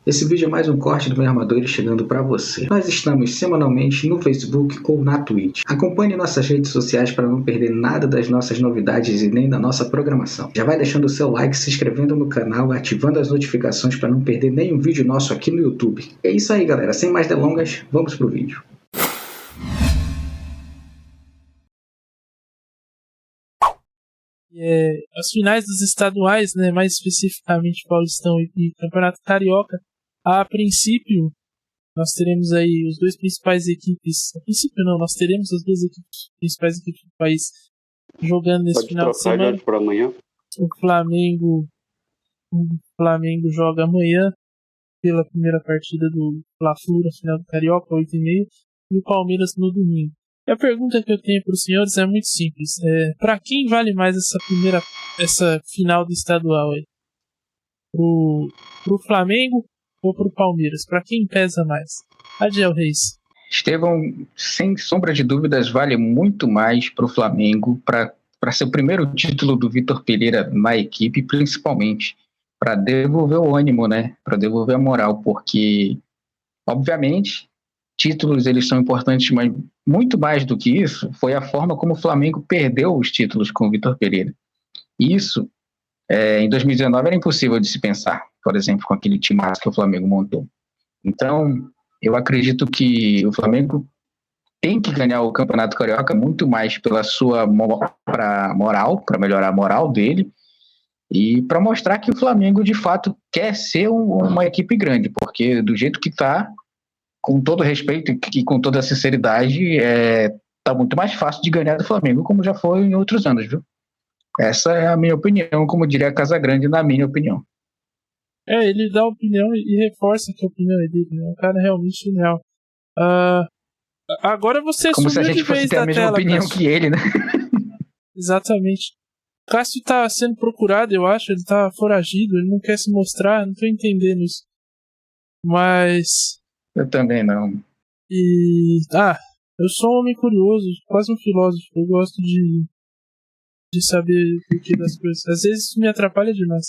Esse vídeo é mais um corte do meu Armadores chegando para você. Nós estamos semanalmente no Facebook ou na Twitch. Acompanhe nossas redes sociais para não perder nada das nossas novidades e nem da nossa programação. Já vai deixando o seu like, se inscrevendo no canal, ativando as notificações para não perder nenhum vídeo nosso aqui no YouTube. É isso aí, galera. Sem mais delongas, vamos pro vídeo. As finais dos estaduais, né, mais especificamente Paulistão e Campeonato Carioca, a princípio nós teremos aí os dois principais equipes, a princípio não, nós teremos as duas principais equipes do país jogando nesse final de semana. Por amanhã. O Flamengo joga amanhã pela primeira partida do Fla-Flu na final do Carioca, 8h30, e o Palmeiras no domingo. E a pergunta que eu tenho para os senhores é muito simples. Para quem vale mais essa final do estadual aí? Pro Flamengo ou pro Palmeiras? Para quem pesa mais? Adiel Reis. Estevão, sem sombra de dúvidas, vale muito mais pro Flamengo, para ser o primeiro título do Vitor Pereira na equipe, principalmente para devolver o ânimo, né? Para devolver a moral, porque, obviamente, títulos eles são importantes, mas muito mais do que isso foi a forma como o Flamengo perdeu os títulos com o Vitor Pereira. Isso, em 2019, era impossível de se pensar, por exemplo, com aquele timaço que o Flamengo montou. Então, eu acredito que o Flamengo tem que ganhar o Campeonato Carioca muito mais pela sua moral, para melhorar a moral dele, e para mostrar que o Flamengo, de fato, quer ser uma equipe grande, porque do jeito que está, com todo respeito e com toda a sinceridade, tá muito mais fácil de ganhar do Flamengo, como já foi em outros anos, viu? Essa é a minha opinião, como diria Casagrande, na minha opinião. Ele dá opinião e reforça que a opinião é dele, né? Um cara realmente genial. Agora você como se a gente fosse ter a mesma opinião Cássio. que ele, né? Exatamente. Cássio tá sendo procurado, eu acho, ele tá foragido, ele não quer se mostrar, não tô entendendo isso. Mas... Eu também não. Eu sou um homem curioso, quase um filósofo. Eu gosto de saber o que das coisas. Às vezes isso me atrapalha demais.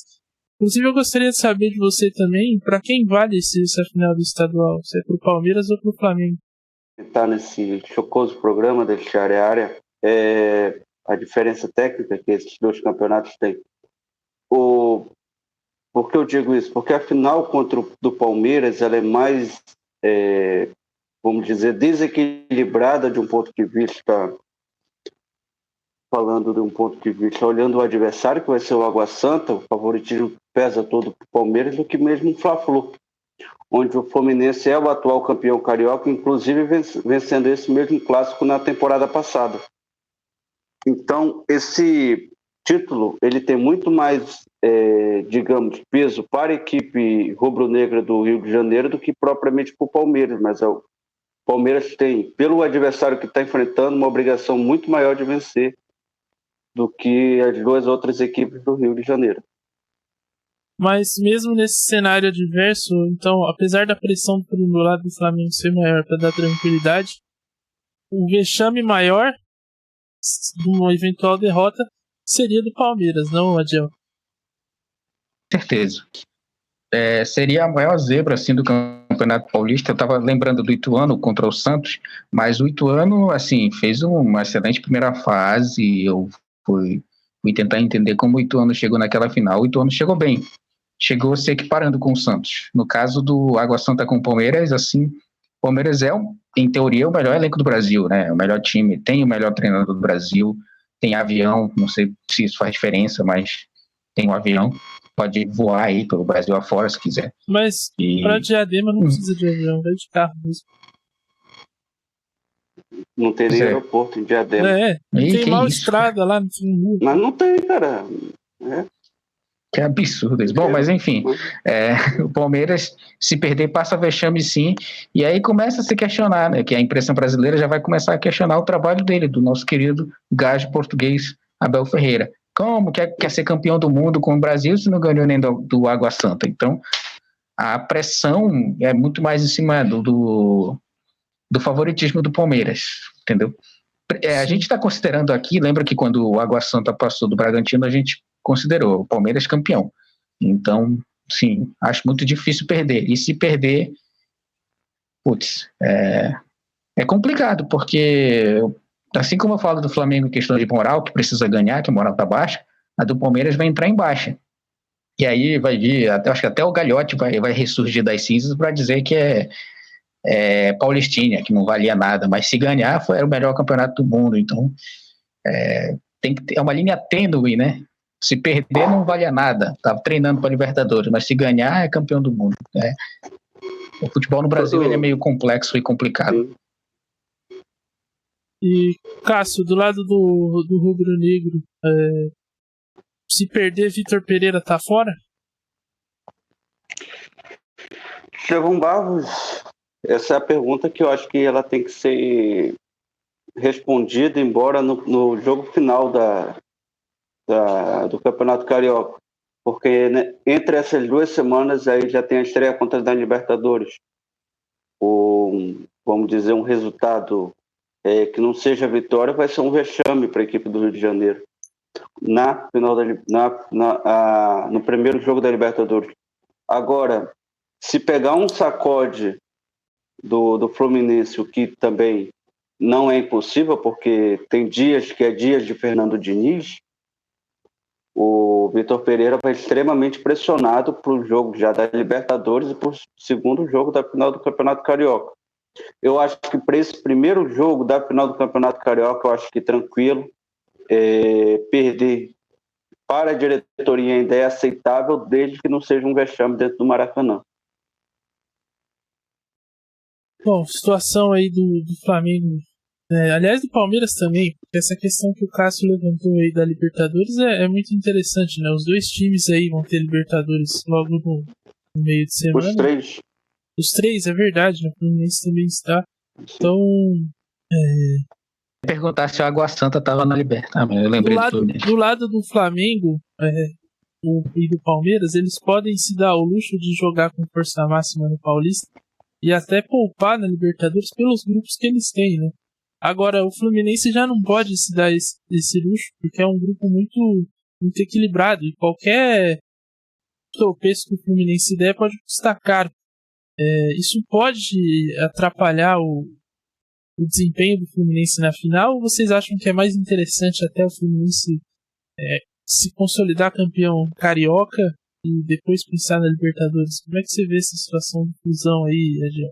Inclusive eu gostaria de saber de você também, pra quem vale essa final do estadual? Se é pro Palmeiras ou pro Flamengo? Tá nesse chocoso programa desse área a área, a diferença técnica que esses dois campeonatos têm. Por que eu digo isso? Porque a final contra o do Palmeiras ela é mais vamos dizer, desequilibrada de um ponto de vista, falando de um ponto de vista, olhando o adversário, que vai ser o Água Santa, o favoritismo pesa todo para o Palmeiras, do que mesmo o Fla-Flu, onde o Fluminense é o atual campeão carioca, inclusive vencendo esse mesmo clássico na temporada passada. Então, esse título, ele tem muito mais, digamos, peso para a equipe rubro-negra do Rio de Janeiro do que propriamente para o Palmeiras, mas o Palmeiras tem, pelo adversário que está enfrentando, uma obrigação muito maior de vencer do que as duas outras equipes do Rio de Janeiro. Mas mesmo nesse cenário adverso, então, apesar da pressão do lado do Flamengo ser maior para dar tranquilidade, o vexame maior de uma eventual derrota seria do Palmeiras, não, Adiel? Certeza. Seria a maior zebra assim, do Campeonato Paulista. Eu estava lembrando do Ituano contra o Santos, mas o Ituano assim, fez uma excelente primeira fase e eu fui tentar entender como o Ituano chegou naquela final. O Ituano chegou bem, chegou se equiparando com o Santos. No caso do Água Santa com o Palmeiras, assim, o Palmeiras em teoria, o melhor elenco do Brasil, né? O melhor time, tem o melhor treinador do Brasil, tem avião, não sei se isso faz diferença, mas tem um avião. Pode voar aí pelo Brasil afora, se quiser. Mas para Diadema não precisa de avião, vai de carro mesmo. Não tem nem aeroporto em Diadema. Tem mal estrada lá no fim. Mas não tem, cara. Que absurdo isso. Bom, mas enfim, o Palmeiras, se perder, passa vexame sim, e aí começa a se questionar, né? Que a imprensa brasileira já vai começar a questionar o trabalho dele, do nosso querido gajo português Abel Ferreira. Como quer ser campeão do mundo com o Brasil se não ganhou nem do Água Santa? Então, a pressão é muito mais em cima do favoritismo do Palmeiras, entendeu? A gente está considerando aqui, lembra que quando o Água Santa passou do Bragantino, a gente considerou o Palmeiras campeão. Então, Sim, acho muito difícil perder. E se perder, putz, é complicado, porque assim como eu falo do Flamengo em questão de moral, que precisa ganhar, que a moral tá baixa, a do Palmeiras vai entrar em baixa. E aí vai vir, acho que até o Gagliotti vai ressurgir das cinzas para dizer que é Paulistinha, que não valia nada, mas se ganhar era o melhor campeonato do mundo. Então tem que ter uma linha tênue, né? Se perder não valia nada, tá treinando para Libertadores, mas se ganhar é campeão do mundo. O futebol no Brasil ele é meio complexo e complicado. E Cássio, do lado do rubro-negro, se perder, Vitor Pereira tá fora? Estevão Barros, essa é a pergunta que eu acho que ela tem que ser respondida, embora no jogo final do Campeonato Carioca, porque né, entre essas 2 semanas aí já tem a estreia contra a Libertadores. Vamos dizer, um resultado que não seja vitória vai ser um vexame para a equipe do Rio de Janeiro no primeiro jogo da Libertadores. Agora, se pegar um sacode do Fluminense, o que também não é impossível, porque tem dias que é dias de Fernando Diniz, o Vitor Pereira vai extremamente pressionado para o jogo já da Libertadores e para o segundo jogo da final do Campeonato Carioca. Eu acho que para esse primeiro jogo da final do Campeonato Carioca, eu acho que tranquilo, perder para a diretoria ainda é aceitável, desde que não seja um vexame dentro do Maracanã. Bom, situação aí do Flamengo, aliás do Palmeiras também, porque essa questão que o Cássio levantou aí da Libertadores é muito interessante, né? Os 2 times aí vão ter Libertadores logo no meio de semana. Os 3, é verdade, né? O Fluminense também está. Então, perguntar se a Água Santa estava na Libertadores. Eu lembrei do lado do Flamengo e do Palmeiras, eles podem se dar o luxo de jogar com força máxima no Paulista e até poupar na Libertadores pelos grupos que eles têm, né? Agora, o Fluminense já não pode se dar esse luxo, porque é um grupo muito, muito equilibrado e qualquer tropeço que o Fluminense der pode custar caro. Isso pode atrapalhar o desempenho do Fluminense na final, ou vocês acham que é mais interessante até o Fluminense se consolidar campeão carioca e depois pensar na Libertadores? Como é que você vê essa situação de fusão aí, Edil?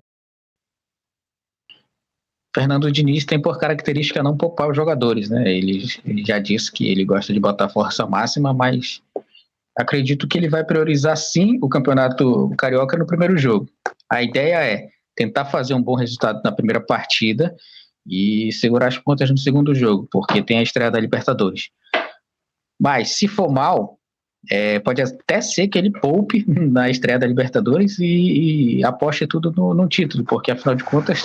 Fernando Diniz tem por característica não poupar os jogadores, né? Ele já disse que ele gosta de botar força máxima, mas acredito que ele vai priorizar sim o Campeonato Carioca no primeiro jogo. A ideia é tentar fazer um bom resultado na primeira partida e segurar as pontas no segundo jogo, porque tem a estreia da Libertadores. Mas se for mal, pode até ser que ele poupe na estreia da Libertadores e aposte tudo no título, porque afinal de contas,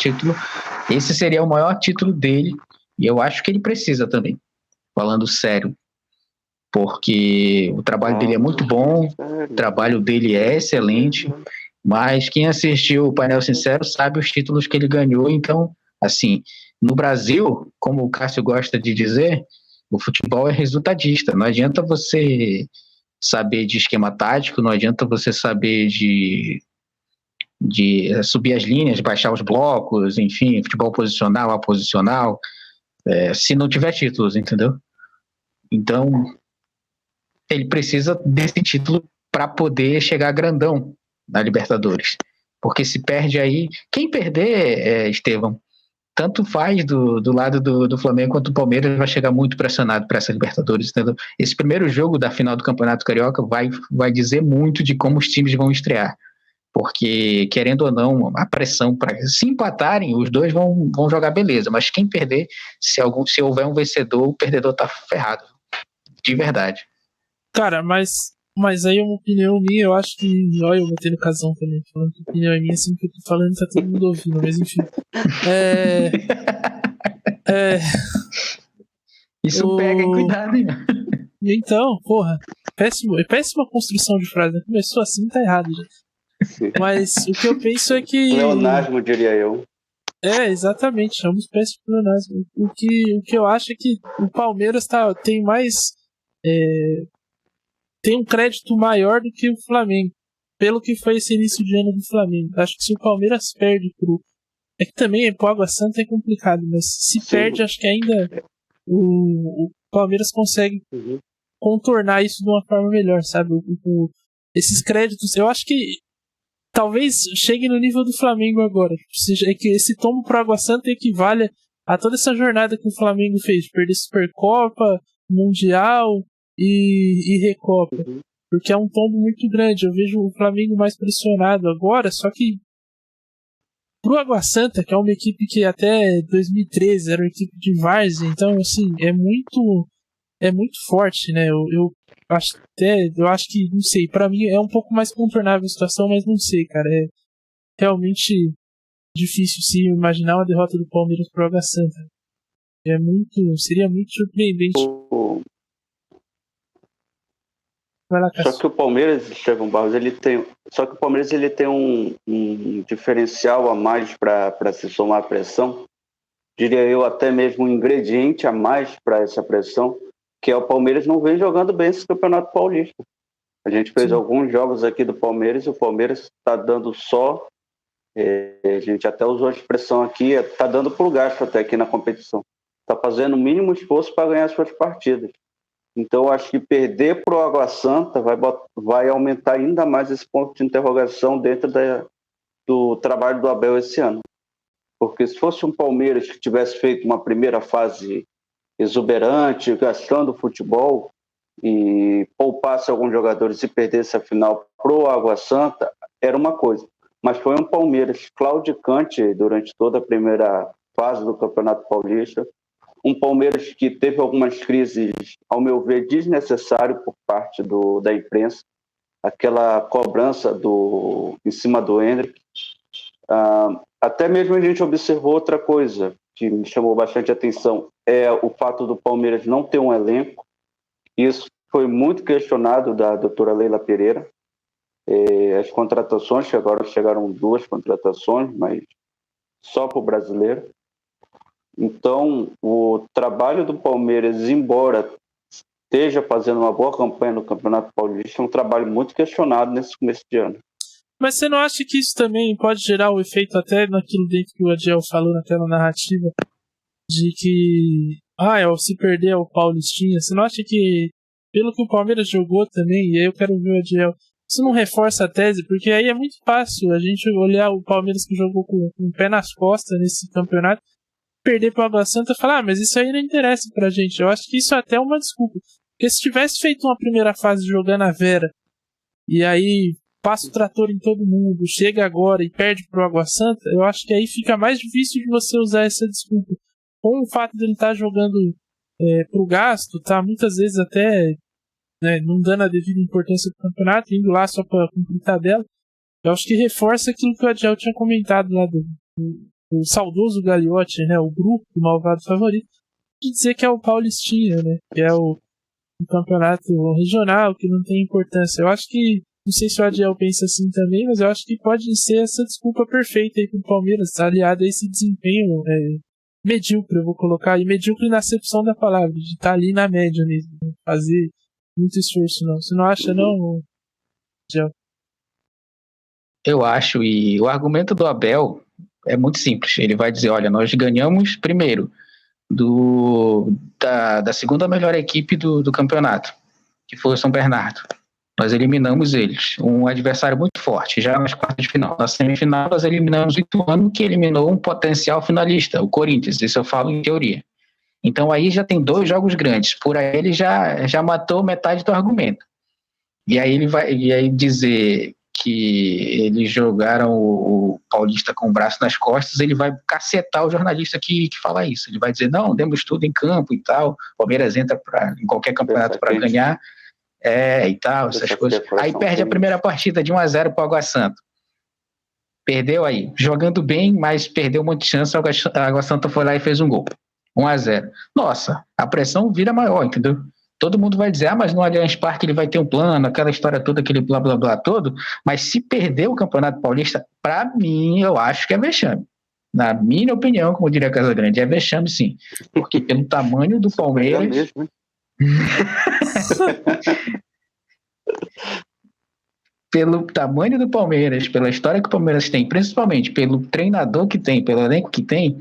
esse seria o maior título dele e eu acho que ele precisa também, falando sério, porque o trabalho dele é muito bom, o trabalho dele é excelente, mas quem assistiu o Painel Sincero sabe os títulos que ele ganhou. Então, assim, no Brasil, como o Cássio gosta de dizer, o futebol é resultadista, não adianta você saber de esquema tático, não adianta você saber de subir as linhas, baixar os blocos, enfim, futebol posicional, aposicional, se não tiver títulos, entendeu? Então, ele precisa desse título para poder chegar grandão na Libertadores. Porque se perde aí, quem perder, Estevão, tanto faz do lado do Flamengo quanto do Palmeiras, vai chegar muito pressionado para essa Libertadores, entendeu? Esse primeiro jogo da final do Campeonato Carioca vai dizer muito de como os times vão estrear. Porque, querendo ou não, a pressão para se empatarem, os dois vão jogar beleza, mas quem perder, se houver um vencedor, o perdedor tá ferrado, de verdade. Cara, mas aí é uma opinião minha, eu acho que, olha, eu vou ter no casão também, falando que a opinião é minha, assim que eu tô falando tá todo mundo ouvindo, mas enfim. Isso pega, hein? Cuidado, hein? Então, porra, péssima construção de frase, né? Começou assim, tá errado já. Mas o que eu penso é que... Pleonasmo, diria eu. Exatamente, chamamos péssimo pleonasmo. O que eu acho é que o Palmeiras tem mais... tem um crédito maior do que o Flamengo. pelo que foi esse início de ano do Flamengo. Acho que se o Palmeiras perde é que também pro Água Santa é complicado, mas se perde, acho que ainda o Palmeiras consegue contornar isso de uma forma melhor, sabe? Esses créditos, eu acho que talvez chegue no nível do Flamengo agora. É que esse tombo pro Água Santa equivale a toda essa jornada que o Flamengo fez, perder Supercopa, Mundial e Recopa. Porque é um tombo muito grande. Eu vejo o Flamengo mais pressionado agora, só que pro Água Santa, que é uma equipe que até 2013 era uma equipe de várzea, então assim, é muito forte, né? Eu acho que, não sei, pra mim é um pouco mais contornável a situação, mas não sei, cara, é realmente difícil se imaginar uma derrota do Palmeiras pro Água Santa. Seria muito surpreendente. Vai lá, Só que o Palmeiras, Estevão Barros, ele tem um diferencial a mais para se somar a pressão, diria eu até mesmo um ingrediente a mais para essa pressão, que é o Palmeiras não vem jogando bem esse Campeonato Paulista. A gente fez alguns jogos aqui do Palmeiras e o Palmeiras está dando só, a gente até usou a expressão aqui, está dando por gasto até aqui na competição. Está fazendo o mínimo esforço para ganhar suas partidas. Então, eu acho que perder para o Água Santa vai aumentar ainda mais esse ponto de interrogação dentro do trabalho do Abel esse ano. Porque se fosse um Palmeiras que tivesse feito uma primeira fase exuberante, gastando futebol, e poupasse alguns jogadores e perdesse a final para o Água Santa, era uma coisa. Mas foi um Palmeiras claudicante durante toda a primeira fase do Campeonato Paulista, um Palmeiras que teve algumas crises, ao meu ver, desnecessárias por parte da imprensa, aquela cobrança em cima do Endrick. Até mesmo a gente observou outra coisa que me chamou bastante atenção, é o fato do Palmeiras não ter um elenco. Isso foi muito questionado da doutora Leila Pereira. As contratações, que agora chegaram 2 contratações, mas só para o brasileiro. Então, o trabalho do Palmeiras, embora esteja fazendo uma boa campanha no Campeonato Paulista, é um trabalho muito questionado nesse começo de ano. Mas você não acha que isso também pode gerar um efeito até naquilo dentro que o Adiel falou naquela narrativa de que se perder o Paulistinha? Você não acha que, pelo que o Palmeiras jogou também, e aí eu quero ver o Adiel, isso não reforça a tese? Porque aí é muito fácil a gente olhar o Palmeiras que jogou com o pé nas costas nesse campeonato, perder para o Água Santa e falar, mas isso aí não interessa pra gente. Eu acho que isso até é uma desculpa. Porque se tivesse feito uma primeira fase jogando a Vera, e aí passa o trator em todo mundo, chega agora e perde pro Água Santa, eu acho que aí fica mais difícil de você usar essa desculpa. Com o fato dele estar jogando pro gasto, tá muitas vezes até não dando a devida importância pro campeonato, indo lá só pra cumprir tabela, eu acho que reforça aquilo que o Adiel tinha comentado lá do saudoso Gagliotti, né, o grupo do malvado favorito, de dizer que é o Paulistinha, né, que é o campeonato regional, que não tem importância. Eu acho que, não sei se o Adiel pensa assim também, mas eu acho que pode ser essa desculpa perfeita aí pro Palmeiras, aliado a esse desempenho medíocre, eu vou colocar, e medíocre na acepção da palavra, de estar ali na média mesmo, não fazer muito esforço não. Você não acha não, Adiel? Eu acho, e o argumento do Abel é muito simples. Ele vai dizer, olha, nós ganhamos primeiro da segunda melhor equipe do campeonato, que foi o São Bernardo. Nós eliminamos eles, um adversário muito forte, já nas quartas de final. Na semifinal, nós eliminamos o Ituano, que eliminou um potencial finalista, o Corinthians. Isso eu falo em teoria. Então aí já tem 2 jogos grandes. Por aí ele já matou metade do argumento. E aí ele vai dizer que eles jogaram o Paulista com o braço nas costas, ele vai cacetar o jornalista que fala isso. Ele vai dizer, não, demos tudo em campo e tal, o Palmeiras entra em qualquer campeonato para ganhar, e tal, essas coisas. Aí perde a primeira partida de 1-0 para o Água Santa. Perdeu aí, jogando bem, mas perdeu um monte de chance, a Água Santa foi lá e fez um gol. 1-0. Nossa, a pressão vira maior, entendeu? Todo mundo vai dizer, mas no Allianz Parque ele vai ter um plano, aquela história toda, aquele blá blá blá todo, mas se perder o Campeonato Paulista, para mim, eu acho que é vexame. Na minha opinião, como diria Casagrande, é vexame sim. Porque pelo tamanho do Palmeiras... É mesmo, pelo tamanho do Palmeiras, pela história que o Palmeiras tem, principalmente pelo treinador que tem, pelo elenco que tem,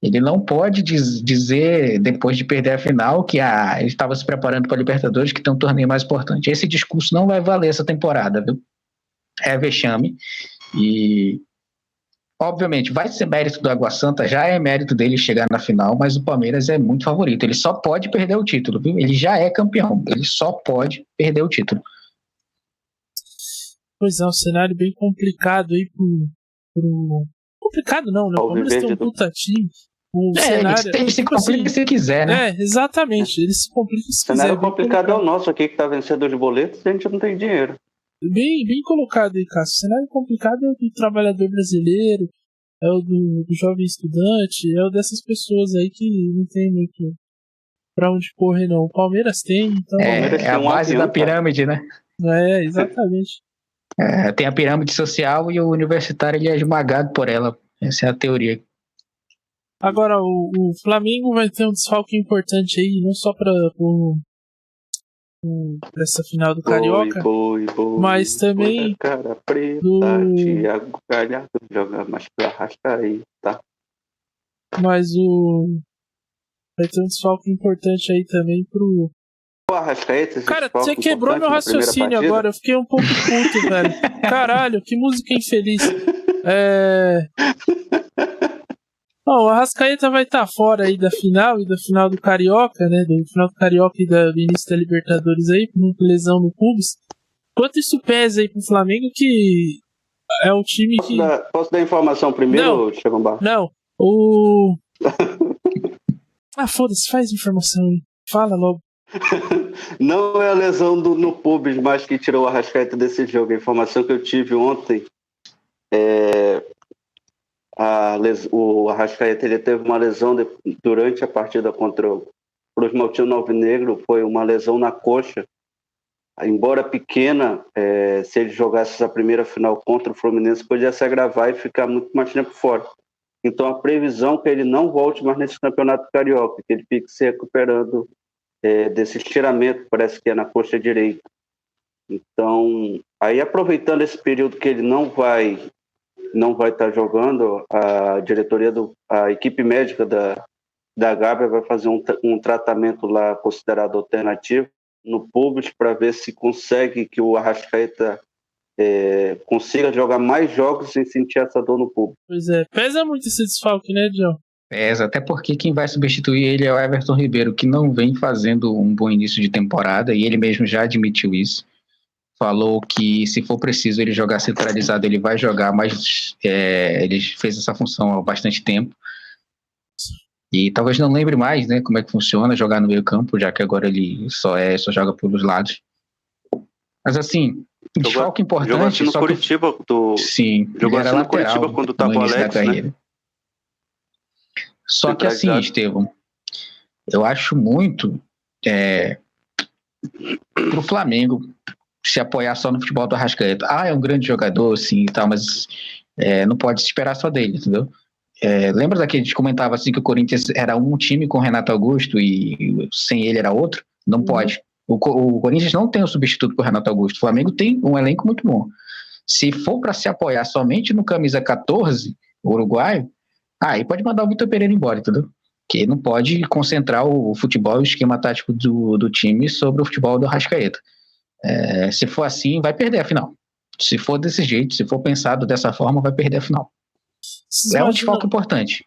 ele não pode dizer, depois de perder a final, que ele estava se preparando para a Libertadores, que tem um torneio mais importante. Esse discurso não vai valer essa temporada, viu? É vexame. E, obviamente, vai ser mérito do Água Santa, já é mérito dele chegar na final, mas o Palmeiras é muito favorito. Ele só pode perder o título, viu? Ele já é campeão, ele só pode perder o título. Pois é, um cenário bem complicado aí pro... Complicado não, né? O Palmeiras tem um puta time. O cenário, ele se complica se quiser, né? Exatamente. Ele se complica se quiser. O cenário complicado é o nosso aqui, que tá vencedor de boletos, e a gente não tem dinheiro. Bem colocado aí, Cássio. O cenário complicado é o do trabalhador brasileiro, é o do jovem estudante, é o dessas pessoas aí que não tem muito pra onde correr, não. O Palmeiras tem, então... É a base da pirâmide, né? Exatamente. Tem a pirâmide social e o universitário ele é esmagado por ela. Essa é a teoria. Agora, o Flamengo vai ter um desfalque importante aí, não só para essa final do Carioca, mas também cara preta, Thiago Galhardo joga mais pra Arrascaeta. Mas vai ter um desfalque importante aí também pro Arrascaeta. Cara, você quebrou meu raciocínio agora, eu fiquei um pouco puto, velho. Caralho, que música infeliz. Bom, o Arrascaeta vai estar fora aí da final e da final do Carioca, né? Do final do Carioca e do início da Libertadores aí, com lesão no pubis. Quanto isso pesa aí pro Flamengo, que é o time que... Posso dar informação primeiro, Chegombar? Não, foda-se, faz informação aí. Fala logo. Não é a lesão no pubis, mas que tirou o Arrascaeta desse jogo. A informação que eu tive ontem o Arrascaeta ele teve uma lesão durante a partida contra o Cruz Maltino Alvinegro, foi uma lesão na coxa. Embora pequena, se ele jogasse essa primeira final contra o Fluminense, podia se agravar e ficar muito mais tempo fora. Então a previsão é que ele não volte mais nesse campeonato carioca, que ele fique se recuperando desse estiramento, parece que é na coxa direita. Então, aí aproveitando esse período que ele não vai estar jogando, a diretoria a equipe médica da Gávea vai fazer um tratamento lá considerado alternativo no público para ver se consegue que o Arrascaeta consiga jogar mais jogos sem sentir essa dor no público. Pois é, pesa muito esse desfalque, né, John? Pesa, até porque quem vai substituir ele é o Everton Ribeiro, que não vem fazendo um bom início de temporada, e ele mesmo já admitiu isso. Falou que se for preciso ele jogar centralizado, ele vai jogar, mas ele fez essa função há bastante tempo. E talvez não lembre mais, né, como é que funciona jogar no meio campo, já que agora ele só joga pelos lados. Mas assim, desfalque importante... Jogou assim no Curitiba. Sim, jogou assim no Curitiba quando estava o Alex, né? Só que assim, Estevão, eu acho muito pro Flamengo se apoiar só no futebol do Arrascaeta. É um grande jogador, sim, e tal, mas não pode se esperar só dele, entendeu? Lembra daquele que a gente comentava assim que o Corinthians era um time com Renato Augusto e sem ele era outro? Não pode. O Corinthians não tem um substituto para o Renato Augusto. O Flamengo tem um elenco muito bom. Se for para se apoiar somente no camisa 14, o uruguaio, aí pode mandar o Vitor Pereira embora, entendeu? Que não pode concentrar o futebol e o esquema tático do time sobre o futebol do Arrascaeta. Se for assim, vai perder a final. Se for desse jeito, se for pensado dessa forma, vai perder a final. É um desfalque importante.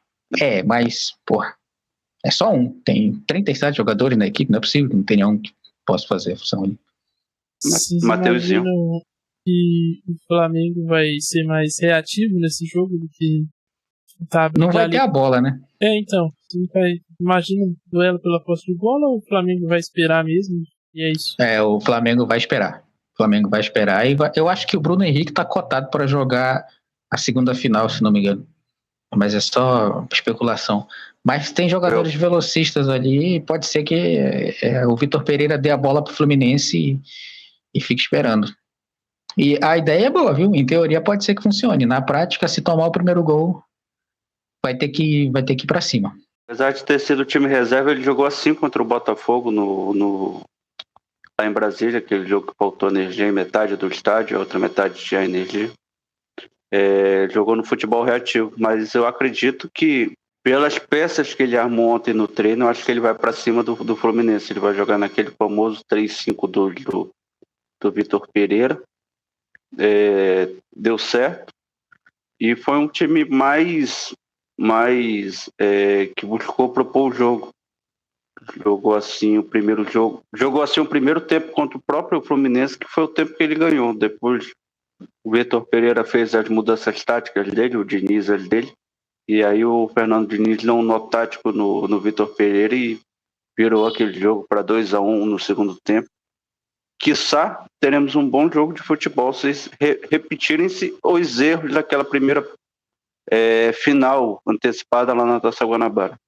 Mas, é só um. Tem 37 jogadores na equipe, não é possível, não tem nenhum que possa fazer a função ali. Mateuzinho. Que o Flamengo vai ser mais reativo nesse jogo do que não vai ter a bola, né? Então. Imagina um duelo pela posse de bola ou o Flamengo vai esperar mesmo? E é isso. O Flamengo vai esperar. E eu acho que o Bruno Henrique tá cotado para jogar a segunda final, se não me engano. Mas é só especulação. Mas tem jogadores velocistas ali e pode ser que o Vitor Pereira dê a bola pro Fluminense e fique esperando. E a ideia é boa, viu? Em teoria pode ser que funcione. Na prática, se tomar o primeiro gol, vai ter que ir pra cima. Apesar de ter sido o time reserva, ele jogou assim contra o Botafogo no lá em Brasília, aquele jogo que faltou energia em metade do estádio, a outra metade tinha energia. Jogou no futebol reativo, mas eu acredito que pelas peças que ele armou ontem no treino, eu acho que ele vai para cima do Fluminense. Ele vai jogar naquele famoso 3-5-2 do Vitor Pereira. Deu certo. E foi um time mais que buscou propor o jogo. Jogou assim o primeiro jogo. Jogou assim o primeiro tempo contra o próprio Fluminense, que foi o tempo que ele ganhou. Depois o Vitor Pereira fez as mudanças táticas dele, o Diniz dele. E aí o Fernando Diniz deu um nó tático no Vitor Pereira e virou aquele jogo para 2-1 no segundo tempo. Quiçá teremos um bom jogo de futebol se repetirem-se os erros daquela primeira final antecipada lá na Taça Guanabara.